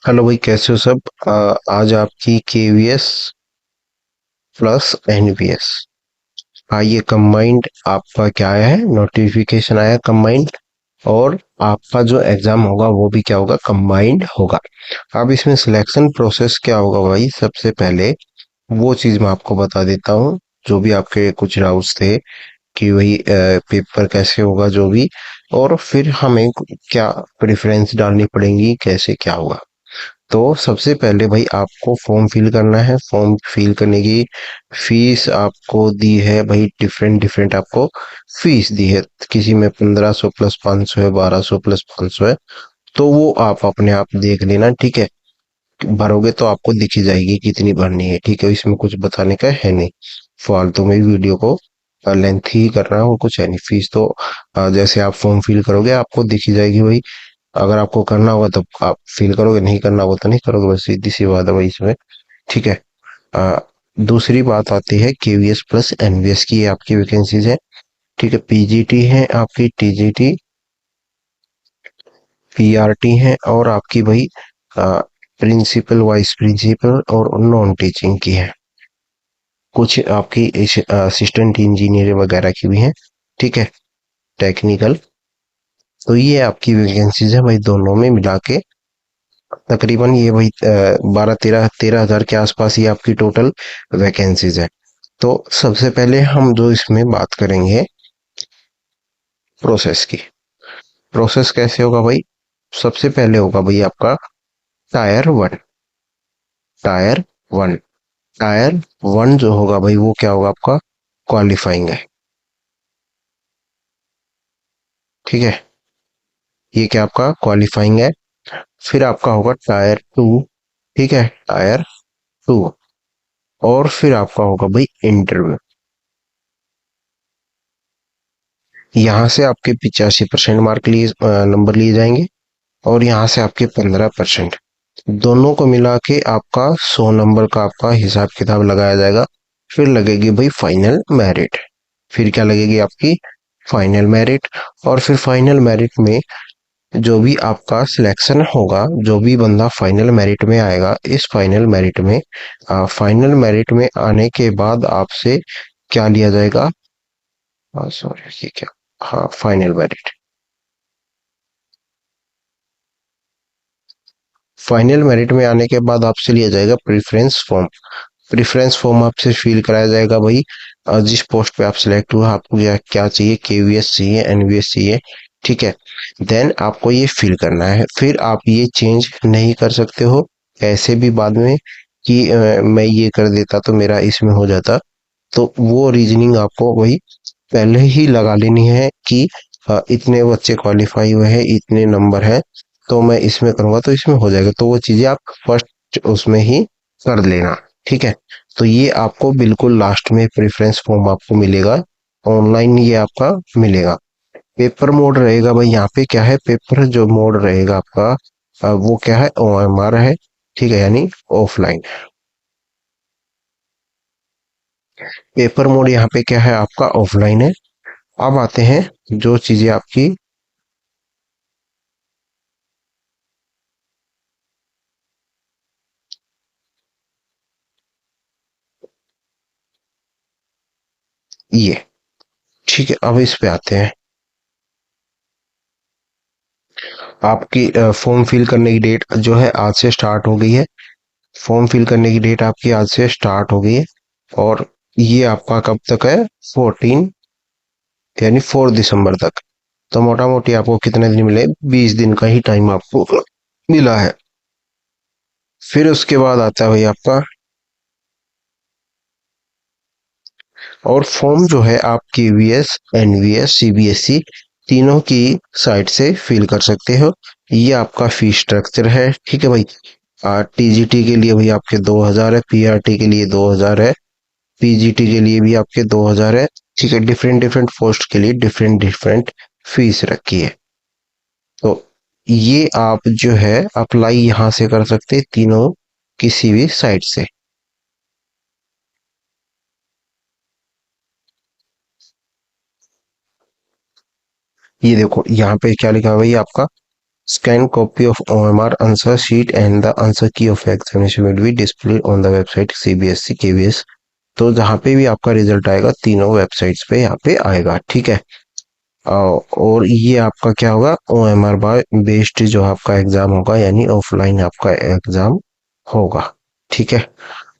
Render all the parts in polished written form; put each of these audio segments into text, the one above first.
Hello भाई, कैसे हो सब। आज आपकी केवीएस प्लस एनवीएस। हाँ, ये कंबाइंड आपका क्या आया है, नोटिफिकेशन आया कंबाइंड। और आपका जो एग्जाम होगा वो भी क्या होगा, कंबाइंड होगा। अब इसमें सिलेक्शन प्रोसेस क्या होगा भाई, सबसे पहले वो चीज़ मैं आपको बता देता हूँ। जो भी आपके कुछ डाउट्स थे कि वही पेपर कैसे होगा जो भी, और फिर हमें क्या प्रेफरेंस डालनी पड़ेगी, कैसे क्या होगा। तो सबसे पहले भाई आपको फॉर्म फिल करना है। फॉर्म फिल करने की फीस आपको दी है भाई, डिफरेंट डिफरेंट आपको फीस दी है। किसी में 1500 प्लस 500 है, 1200 प्लस 500 है। तो वो आप अपने आप देख लेना, ठीक है। भरोगे तो आपको दिख ही जाएगी कितनी भरनी है, ठीक है। इसमें कुछ बताने का है नहीं, फालतू में वीडियो को लेंथ ही करना है, और कुछ है नहीं। फीस तो जैसे आप फॉर्म फिल करोगे आपको दिख ही जाएगी भाई। अगर आपको करना होगा तो आप फील करोगे, नहीं करना होगा तो नहीं करोगे, बस सीधी सी बात है भाई इसमें, ठीक है। आ, दूसरी बात आती है केवीएस प्लस एनवीएस की, ये आपकी वैकेंसीज है, ठीक है। पीजीटी है आपकी, टीजीटी, पीआरटी है, और आपकी भाई प्रिंसिपल, वाइस प्रिंसिपल और नॉन टीचिंग की है। कुछ आपकी असिस्टेंट इंजीनियर वगैरह की भी है, ठीक है, टेक्निकल। तो ये आपकी वैकेंसीज है भाई, दोनों में मिला के तकरीबन ये वही 12-13 हजार के आसपास ही आपकी टोटल वैकेंसीज है। तो सबसे पहले हम जो इसमें बात करेंगे प्रोसेस की। प्रोसेस कैसे होगा भाई, सबसे पहले होगा भाई आपका टायर 1। टायर 1, टायर 1 जो होगा भाई वो क्या होगा आपका, क्वालिफाइंग है, ठीक है। ये क्या आपका क्वालिफाइंग है। फिर आपका होगा टायर 2, ठीक है, टायर 2। और फिर आपका होगा भाई इंटरव्यू। यहाँ से आपके 85% मार्क लिए नंबर लिए जाएंगे, और यहाँ से आपके 15%। दोनों को मिला के आपका 100 नंबर का आपका हिसाब किताब लगाया जाएगा। फिर लगेगी भाई फाइनल मेरिट। फिर क्या लगेगी आपकी फाइनल मेरिट। और फिर फाइनल मेरिट में जो भी आपका सिलेक्शन होगा, जो भी बंदा फाइनल मेरिट में आएगा, इस फाइनल मेरिट में आने के बाद आपसे क्या लिया जाएगा, सॉरी ये क्या, हाँ फाइनल मेरिट। फाइनल मेरिट में आने के बाद आपसे लिया जाएगा प्रेफरेंस फॉर्म। प्रेफरेंस फॉर्म आपसे फिल कराया जाएगा भाई। जिस पोस्ट पे आप सिलेक्ट हुआ, आपको क्या क्या चाहिए, केवीएस चाहिए, एनवीएस चाहिए, ठीक है। देन आपको ये फिल करना है। फिर आप ये चेंज नहीं कर सकते हो ऐसे भी बाद में कि मैं ये कर देता तो मेरा इसमें हो जाता। तो वो रीजनिंग आपको वही पहले ही लगा लेनी है कि इतने बच्चे क्वालिफाई हुए हैं, इतने नंबर है, तो मैं इसमें करूंगा तो इसमें हो जाएगा। तो वो चीजें आप फर्स्ट उसमें ही कर लेना, ठीक है। तो ये आपको बिल्कुल लास्ट में प्रेफरेंस फॉर्म आपको मिलेगा, ऑनलाइन ये आपका मिलेगा। पेपर मोड रहेगा भाई, यहाँ पे क्या है, पेपर जो मोड रहेगा आपका वो क्या है, ओएमआर है, ठीक है, यानी ऑफलाइन। पेपर मोड यहाँ पे क्या है आपका, ऑफलाइन है। अब आते हैं जो चीजें आपकी, ये, ठीक है। अब इस पे आते हैं, आपकी फॉर्म फिल करने की डेट जो है आज से स्टार्ट हो गई है। फॉर्म फिल करने की डेट आपकी आज से स्टार्ट हो गई है। और ये आपका कब तक है, 14 यानी 4 दिसंबर तक। तो मोटा मोटी आपको कितने दिन मिले, 20 दिन का ही टाइम आपको मिला है। फिर उसके बाद आता है भाई आपका, और फॉर्म जो है आप केवीएस, एनवीएस, सीबीएसई तीनों की साइट से फिल कर सकते हो। ये आपका फीस स्ट्रक्चर है, ठीक है भाई। टीजीटी के लिए भाई आपके 2000 है, पीआरटी के लिए 2000 है, पीजीटी के लिए भी आपके 2000 है, ठीक है। डिफरेंट डिफरेंट पोस्ट के लिए डिफरेंट डिफरेंट फीस रखी है। तो ये आप जो है अप्लाई यहाँ से कर सकते हैं, तीनों किसी भी साइट से। ये देखो यहाँ पे क्या लिखा है भाई आपका, Scan copy of OMR answer sheet and the answer key of examination will be displayed on the website CBSE KVS। तो जहाँ पे भी आपका रिजल्ट आएगा तीनों वेबसाइट्स पे यहाँ पे आएगा, ठीक है। और ये आपका क्या होगा, OMR बाय बेस्ड जो आपका एग्जाम होगा, यानी ऑफलाइन आपका एग्जाम होगा, ठीक है।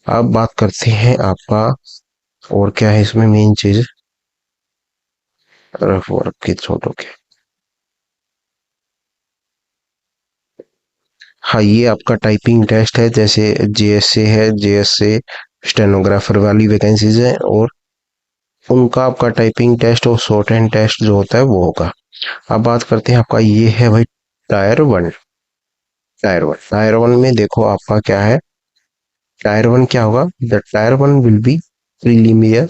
अब बात करते हैं आपका और क्या है इसमें मेन चीज, रफ वर्क की छोड़ो के। हाँ, ये आपका टाइपिंग टेस्ट है, जैसे JSA है, JSA स्टेनोग्राफर वाली वैकेंसीज है, और उनका आपका टाइपिंग टेस्ट और शॉर्ट हैंड टेस्ट जो होता है वो होगा। अब बात करते हैं आपका, ये है भाई टायर 1। टायर वन में देखो आपका क्या है, टायर 1 क्या होगा, द टायर 1 विल बी प्रीलिमियर।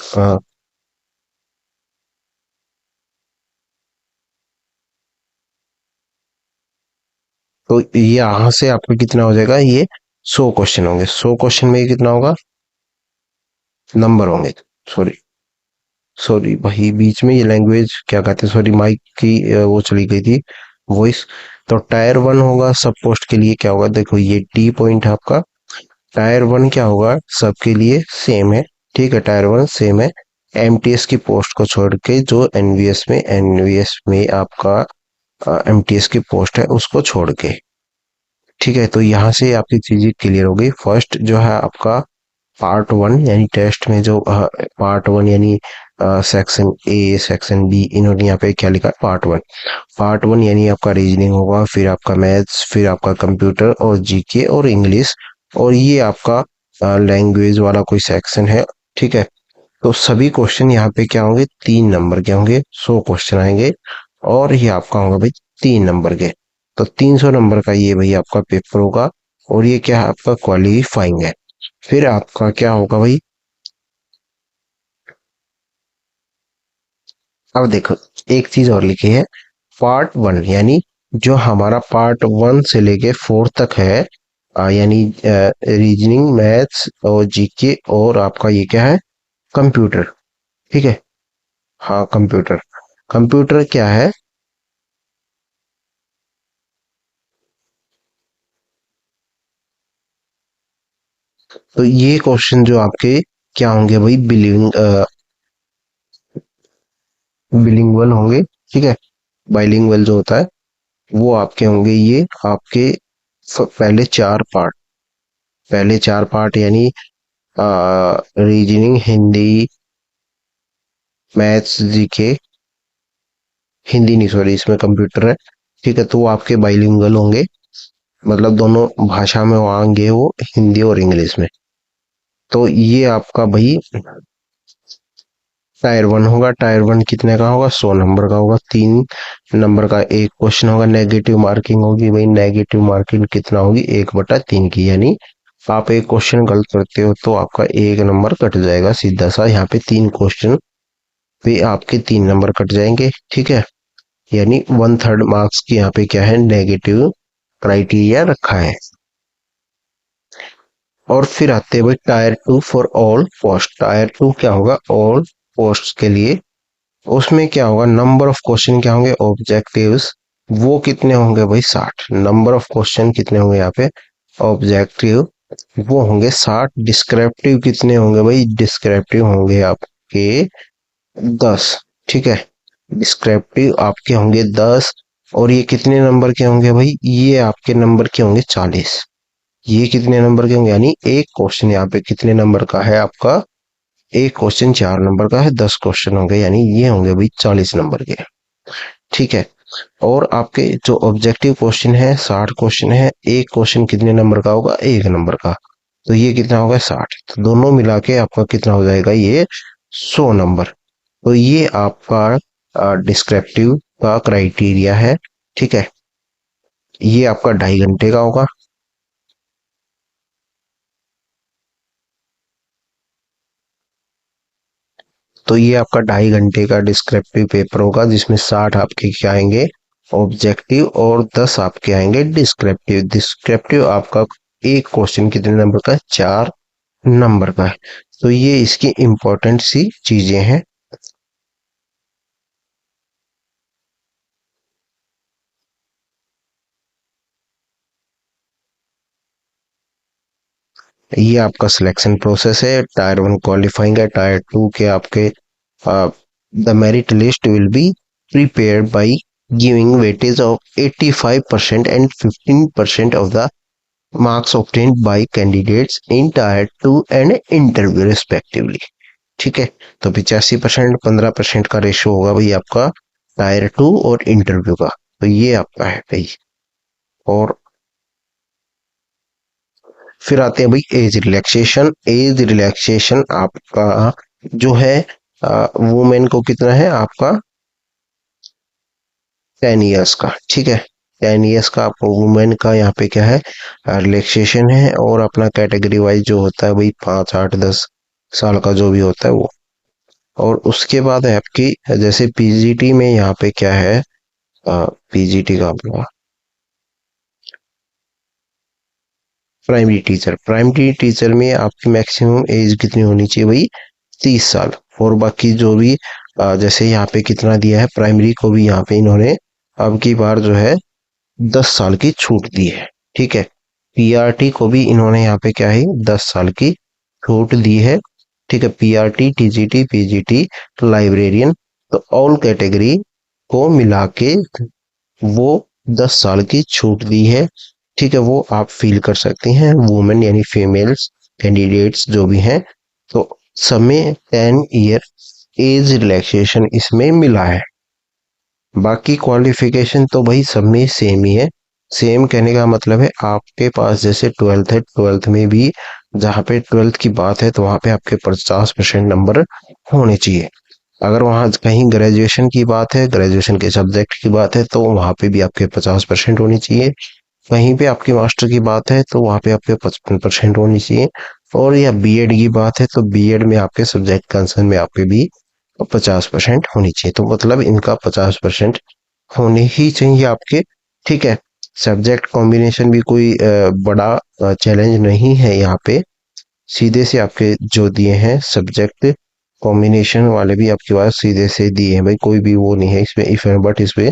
तो ये यहाँ से आपका कितना हो जाएगा, ये 100 क्वेश्चन होंगे, 100 क्वेश्चन में ये कितना होगा, नंबर होंगे, सॉरी सॉरी भाई, बीच में ये लैंग्वेज क्या कहते हैं, सॉरी माइक की वो चली गई थी वॉइस। तो टायर 1 होगा सब पोस्ट के लिए क्या होगा, देखो ये D पॉइंट आपका, टायर 1 क्या होगा सबके लिए सेम है, ठीक है, टायर 1 सेम है। MTS की पोस्ट को छोड़ के जो एनवीएस में आपका MTS की पोस्ट है उसको छोड़ के, ठीक है। तो यहाँ से आपकी चीजें क्लियर हो गई। फर्स्ट जो है आपका पार्ट 1 यानी टेस्ट में जो पार्ट 1 यानी सेक्शन A सेक्शन B, इन्होंने यहाँ पे क्या लिखा है, पार्ट 1 यानी आपका रीजनिंग होगा, फिर आपका मैथ्स, फिर आपका कंप्यूटर और जीके और इंग्लिश, और ये आपका लैंग्वेज वाला कोई सेक्शन है, ठीक है। तो सभी क्वेश्चन यहाँ पे क्या होंगे, 3 नंबर के होंगे, 100 क्वेश्चन आएंगे, और ये आपका होगा भाई 3 नंबर के। तो 300 नंबर का ये भाई आपका पेपर होगा, और ये क्या है आपका क्वालिफाइंग है। फिर आपका क्या होगा भाई, अब देखो एक चीज और लिखी है, पार्ट 1 यानी जो हमारा पार्ट 1 से लेके 4 तक है, यानी रीजनिंग मैथ्स और जीके और आपका ये क्या है, कंप्यूटर, ठीक है। हाँ कंप्यूटर, कंप्यूटर क्या है, तो ये क्वेश्चन जो आपके क्या होंगे भाई, बिलिंगुअल होंगे, ठीक है। बाइलिंगुअल जो होता है वो आपके होंगे, ये आपके पहले 4 पार्ट यानी reasoning Hindi maths GK, Hindi नहीं सॉरी इसमें कंप्यूटर है, ठीक है। तो वो आपके बाइलिंगुअल होंगे, मतलब दोनों भाषा में वो आएंगे, वो हिंदी और इंग्लिश में। तो ये आपका भाई टायर 1 होगा, टायर 1 कितने का होगा, 100 नंबर का होगा, 3 नंबर का एक क्वेश्चन होगा, नेगेटिव मार्किंग होगी भाई, नेगेटिव मार्किंग कितना होगी, 1/3 की, यानी आप एक क्वेश्चन गलत करते हो तो आपका 1 नंबर कट जाएगा सीधा सा, यहाँ पे 3 क्वेश्चन पे आपके 3 नंबर कट जाएंगे, ठीक है। यानी 1/3 मार्क्स की यहाँ पे क्या है, नेगेटिव क्राइटेरिया रखा है। और फिर आते हैं भाई tyre 2 for all post, tyre 2 क्या होगा, ऑल पोस्ट के लिए, उसमें क्या होगा, नंबर ऑफ क्वेश्चन क्या होंगे, ऑब्जेक्टिव्स, वो कितने होंगे भाई, 60 नंबर ऑफ क्वेश्चन कितने होंगे यहाँ पे, ऑब्जेक्टिव वो होंगे 60, डिस्क्रिप्टिव कितने होंगे भाई, डिस्क्रिप्टिव होंगे आपके 10, ठीक है। डिस्क्रिप्टिव आपके होंगे 10, और ये कितने नंबर के होंगे भाई, ये आपके नंबर के होंगे 40। ये कितने नंबर के होंगे, यानी एक क्वेश्चन यहाँ पे कितने नंबर का है आपका, एक क्वेश्चन 4 नंबर का है, 10 क्वेश्चन होंगे, यानी ये होंगे भाई 40 नंबर के, ठीक है। और आपके जो ऑब्जेक्टिव क्वेश्चन है 60 क्वेश्चन है, एक क्वेश्चन कितने नंबर का होगा, 1 नंबर का, तो ये कितना होगा 60, तो दोनों मिला के आपका कितना हो जाएगा, ये 100 नंबर। तो ये आपका डिस्क्रिप्टिव का क्राइटेरिया है, ठीक है। ये आपका 2.5 घंटे का होगा। तो ये आपका 2.5 घंटे का डिस्क्रिप्टिव पेपर होगा, जिसमें 60 आपके क्या आएंगे, ऑब्जेक्टिव, और 10 आपके आएंगे डिस्क्रिप्टिव। डिस्क्रिप्टिव आपका एक क्वेश्चन कितने नंबर का है, 4 नंबर का है। तो ये इसकी इंपॉर्टेंट सी चीजें हैं। ये आपका सिलेक्शन प्रोसेस है। टायर 1 क्वालिफाइंग है, टायर 2 के आपके the merit list will be prepared by giving weightage of 85% and 15% of the marks obtained by candidates in tier 2 and interview respectively। ठीक है, तो 85% 15% का रेशो होगा भाई आपका टायर 2 और इंटरव्यू का। तो ये आपका है भाई। और फिर आते हैं भाई एज रिलैक्सेशन। एज रिलैक्सेशन आपका जो है वुमेन को कितना है आपका 10 ईयर्स का। ठीक है, 10 ईयर्स का आपको वुमेन का यहाँ पे क्या है रिलैक्सेशन है। और अपना कैटेगरी वाइज जो होता है भाई 5 8 10 साल का जो भी होता है वो। और उसके बाद है आपकी जैसे पीजीटी में यहाँ पे क्या है पीजीटी का अपना प्राइमरी टीचर में आपकी मैक्सिमम एज कितनी होनी चाहिए भाई 30 साल। और बाकी जो भी जैसे यहाँ पे कितना दिया है प्राइमरी को भी यहाँ पे इन्होंने अब की बार जो है 10 साल की छूट दी है। ठीक है, पीआरटी को भी इन्होंने यहाँ पे क्या है 10 साल की छूट दी है। ठीक है, पीआरटी टीजीटी पीजीटी लाइब्रेरियन तो ऑल कैटेगरी को मिला के वो 10 साल की छूट दी है। ठीक है, वो आप फील कर सकती हैं वुमेन यानी फीमेल्स कैंडिडेट्स जो भी हैं। तो सब में 10 ईयर एज रिलैक्सेशन इसमें मिला है। बाकी क्वालिफिकेशन तो भाई सब में सेम ही है। सेम कहने का मतलब है आपके पास जैसे ट्वेल्थ है, ट्वेल्थ में भी जहाँ पे ट्वेल्थ की बात है तो वहाँ पे आपके 50% नंबर होने चाहिए। अगर वहाँ कहीं ग्रेजुएशन की बात है, ग्रेजुएशन के सब्जेक्ट की बात है, तो वहाँ पे भी आपके 50% होनी चाहिए। कहीं पे आपकी मास्टर की बात है तो वहाँ पे आपके 55% होनी चाहिए। और या बीएड की बात है तो बीएड में आपके सब्जेक्ट कंसर्न में आपके भी 50% होनी चाहिए। तो मतलब इनका 50% होने ही चाहिए आपके। ठीक है, सब्जेक्ट कॉम्बिनेशन भी कोई बड़ा चैलेंज नहीं है यहाँ पे। सीधे से आपके जो दिए हैं सब्जेक्ट कॉम्बिनेशन वाले भी आपके पास सीधे से दिए हैं भाई, कोई भी वो नहीं है इसमें इफ एंड बट इसमें।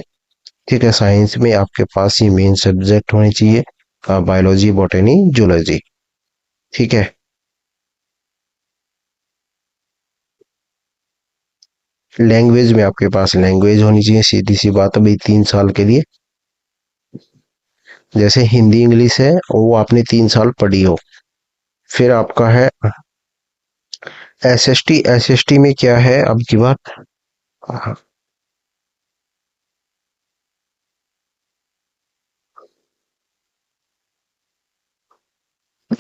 ठीक है, साइंस में आपके पास ये मेन सब्जेक्ट होने चाहिए बायोलॉजी बॉटनी जूलॉजी। ठीक है, लैंग्वेज में आपके पास लैंग्वेज होनी चाहिए, सीधी सी बात है भाई 3 साल के लिए। जैसे हिंदी इंग्लिश है वो आपने 3 साल पढ़ी हो। फिर आपका है एसएसटी। एसएसटी में क्या है अब की बात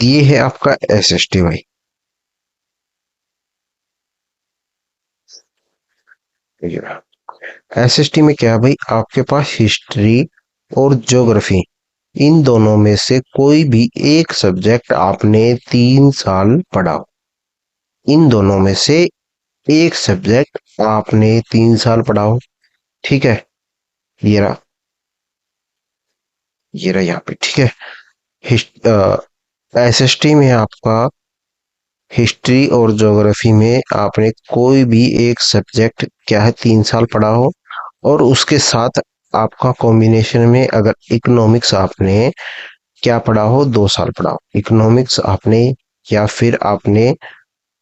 ये है आपका एसएसटी भाई। एसएसटी में क्या है भाई आपके पास हिस्ट्री और ज्योग्राफी इन दोनों में से कोई भी एक सब्जेक्ट आपने 3 साल पढ़ा हो। इन दोनों में से एक सब्जेक्ट आपने 3 साल पढ़ा हो। ठीक है, ये रहा, ये रहा यहाँ पे। ठीक है, एसएसटी में आपका हिस्ट्री और ज्योग्राफी में आपने कोई भी एक सब्जेक्ट क्या है 3 साल पढ़ा हो। और उसके साथ आपका कॉम्बिनेशन में अगर इकोनॉमिक्स आपने क्या पढ़ा हो 2 साल पढ़ा हो इकोनॉमिक्स आपने, या फिर आपने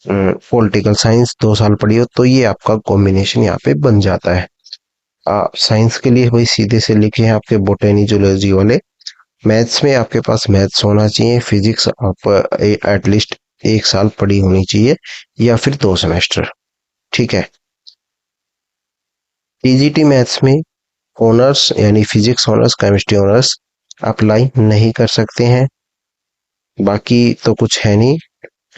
पॉलिटिकल साइंस 2 साल पढ़ी हो, तो ये आपका कॉम्बिनेशन यहाँ पे बन जाता है। साइंस के लिए भाई सीधे से लिखे हैं आपके बोटेनी जूलॉजी वाले। मैथ्स में आपके पास मैथ्स होना चाहिए। फिजिक्स आप एटलीस्ट 1 साल पढ़ी होनी चाहिए या फिर 2 सेमेस्टर। ठीक है, टीजीटी मैथ्स में ऑनर्स यानी physics honours chemistry honours apply नहीं कर सकते हैं। बाकी तो कुछ है नहीं।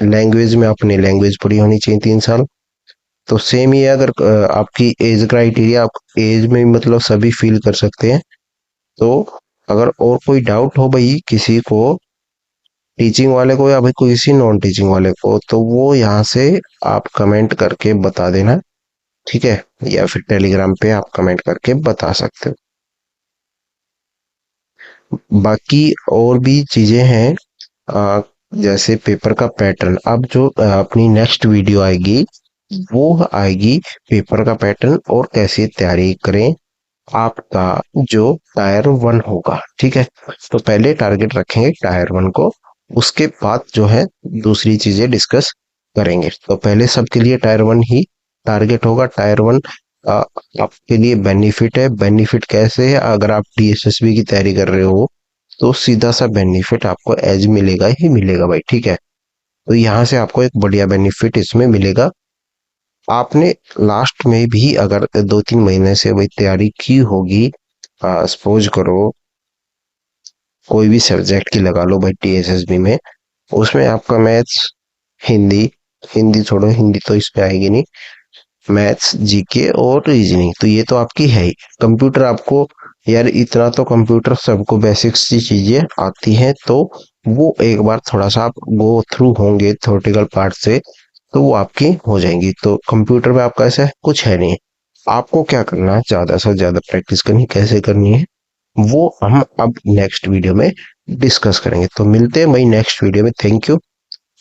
लैंग्वेज में अपनी लैंग्वेज पढ़ी होनी चाहिए 3 साल। तो सेम ही है। अगर आपकी एज क्राइटेरिया आप एज में मतलब सभी फील कर सकते हैं। तो अगर और कोई डाउट हो भाई किसी को टीचिंग वाले को या भाई किसी नॉन टीचिंग वाले को, तो वो यहाँ से आप कमेंट करके बता देना। ठीक है, या फिर टेलीग्राम पे आप कमेंट करके बता सकते हो। बाकी और भी चीजें हैं अ, जैसे पेपर का पैटर्न। अब जो अपनी नेक्स्ट वीडियो आएगी वो आएगी पेपर का पैटर्न और कैसे तैयारी करें आपका जो टायर 1 होगा। ठीक है, तो पहले टारगेट रखेंगे टायर 1 को उसके बाद जो है दूसरी चीजें डिस्कस करेंगे। तो पहले सबके लिए टायर वन ही टारगेट होगा। टायर वन आपके लिए बेनिफिट है। बेनिफिट कैसे है? अगर आप डीएसएसबी की तैयारी कर रहे हो तो सीधा सा बेनिफिट आपको एज मिलेगा ही मिलेगा भाई, ठीक है। तो यहाँ से आपको एक बढ़िया बेनिफिट इसमें मिलेगा। आपने लास्ट में भी अगर 2-3 महीने से वही तैयारी की होगी, सपोज करो कोई भी सब्जेक्ट की लगा लो भाई टीएसएसबी में, उसमें आपका मैथ्स, हिंदी, हिंदी छोड़ो, हिंदी तो इस पे आएगी नहीं, मैथ्स, जीके और रीजनिंग तो ये तो आपकी है ही। कंप्यूटर आपको, यार इतना तो कंप्यूटर सबको बेसिक्स की चीजें आती हैं, तो वो एक बार थोड़ा सा आप गो थ्रू होंगे थ्योरेटिकल पार्ट से तो वो आपकी हो जाएंगी। तो कंप्यूटर में आपका ऐसा कुछ है नहीं। आपको क्या करना है, ज्यादा से ज्यादा प्रैक्टिस करनी, कैसे करनी है वो हम अब नेक्स्ट वीडियो में डिस्कस करेंगे। तो मिलते हैं भाई नेक्स्ट वीडियो में। Thank you.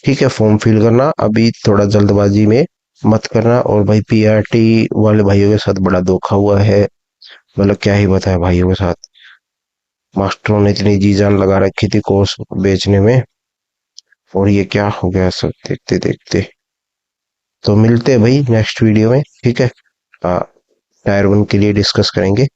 ठीक है, फॉर्म फिल करना अभी थोड़ा जल्दबाजी में मत करना। और भाई पीआरटी वाले भाइयों के साथ बड़ा धोखा हुआ है, मतलब क्या ही बताया भाइयों के साथ। मास्टरों ने इतनी जी जान लगा रखी थी कोर्स बेचने में, और ये क्या हो गया सब देखते देखते। तो मिलते हैं भाई नेक्स्ट वीडियो में, ठीक है। टायर वन के लिए डिस्कस करेंगे।